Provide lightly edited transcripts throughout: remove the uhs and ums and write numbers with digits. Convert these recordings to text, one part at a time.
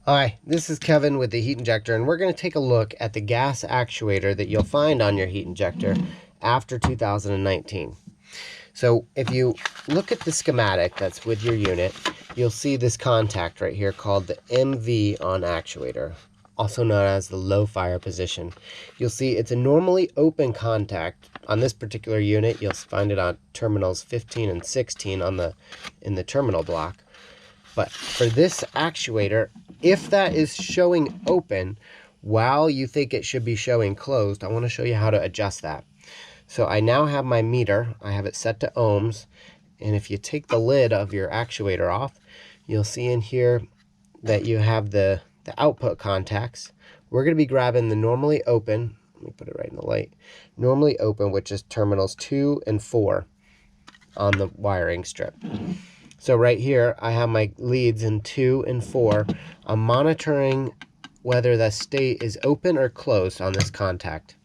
Hi, this is Kevin with the heat injector, and we're going to take a look at the gas actuator that you'll find on your heat injector after 2019. So if you look at the schematic that's with your unit, you'll see this contact right here called the MV on actuator, also known as the low fire position. You'll see it's a normally open contact. On this particular unit, you'll find it on terminals 15 and 16 in the terminal block. But for this actuator, if that is showing open while you think it should be showing closed, I want to show you how to adjust that. So I now have my meter, I have it set to ohms, and if you take the lid of your actuator off, you'll see in here that you have the output contacts. We're going to be grabbing the normally open, let me put it right in the light, normally open, which is terminals 2 and 4 on the wiring strip. So right here, I have my leads in 2 and 4. I'm monitoring whether the state is open or closed on this contact.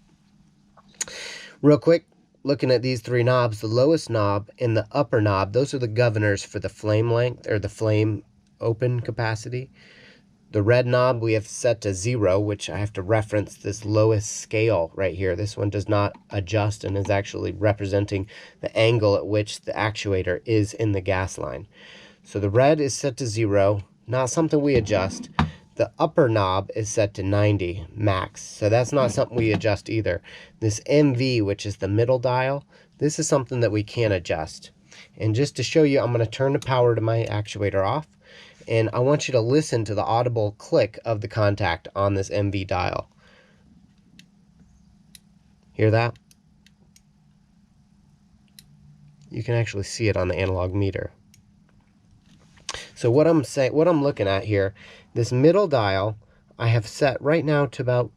Real quick, looking at these three knobs, the lowest knob and the upper knob, those are the governors for the flame length or the flame open capacity. The red knob we have set to 0, which I have to reference this lowest scale right here. This one does not adjust and is actually representing the angle at which the actuator is in the gas line. So the red is set to 0, not something we adjust. The upper knob is set to 90 max, so that's not something we adjust either. This MV, which is the middle dial, this is something that we can adjust. And just to show you, I'm going to turn the power to my actuator off. And I want you to listen to the audible click of the contact on this MV dial. Hear that? You can actually see it on the analog meter. So what I'm looking at here, this middle dial, I have set right now to about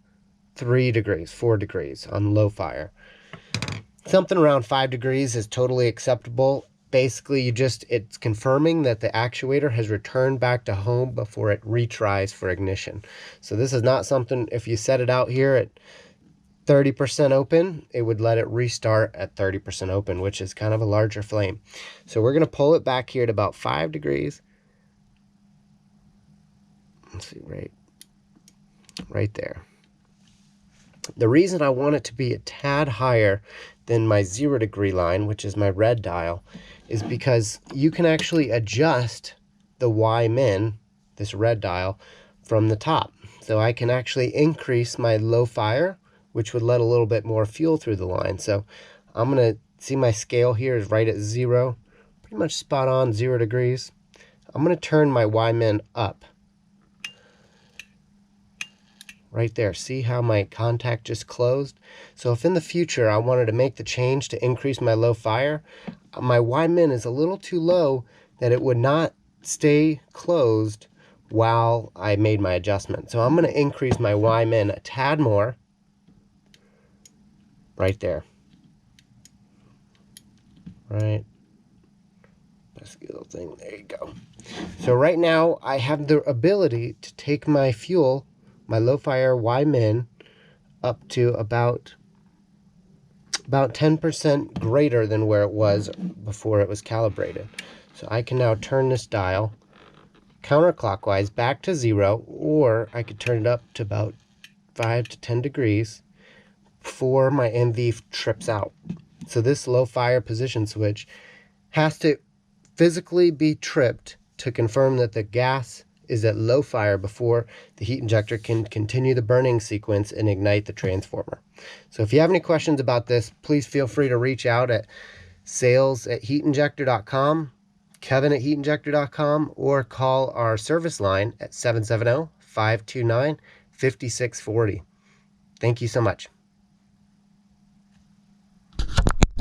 3 degrees, 4 degrees on low fire. Something around 5 degrees is totally acceptable. Basically, it's confirming that the actuator has returned back to home before it retries for ignition. So this is not something, if you set it out here at 30% open, it would let it restart at 30% open, which is kind of a larger flame. So we're going to pull it back here at about 5 degrees. Let's see, right there. The reason I want it to be a tad higher than my 0 degree line, which is my red dial, is because you can actually adjust the Y min, this red dial, from the top. So I can actually increase my low fire, which would let a little bit more fuel through the line. So I'm going to see my scale here is right at 0, pretty much spot on 0 degrees. I'm going to turn my Y min up. Right there, see how my contact just closed? So if in the future I wanted to make the change to increase my low fire, my Y min is a little too low that it would not stay closed while I made my adjustment. So I'm going to increase my Y min a tad more. Right there. Right. That's the little thing. There you go. So right now I have the ability to take my fuel, my low fire Y min, up to about 10% greater than where it was before it was calibrated. So I can now turn this dial counterclockwise back to 0, or I could turn it up to about 5 to 10 degrees before my MV trips out. So this low fire position switch has to physically be tripped to confirm that the gas is at low fire before the heat injector can continue the burning sequence and ignite the transformer. So if you have any questions about this, please feel free to reach out at sales@heatinjector.com, kevin@heatinjector.com, or call our service line at 770-529-5640. Thank you so much.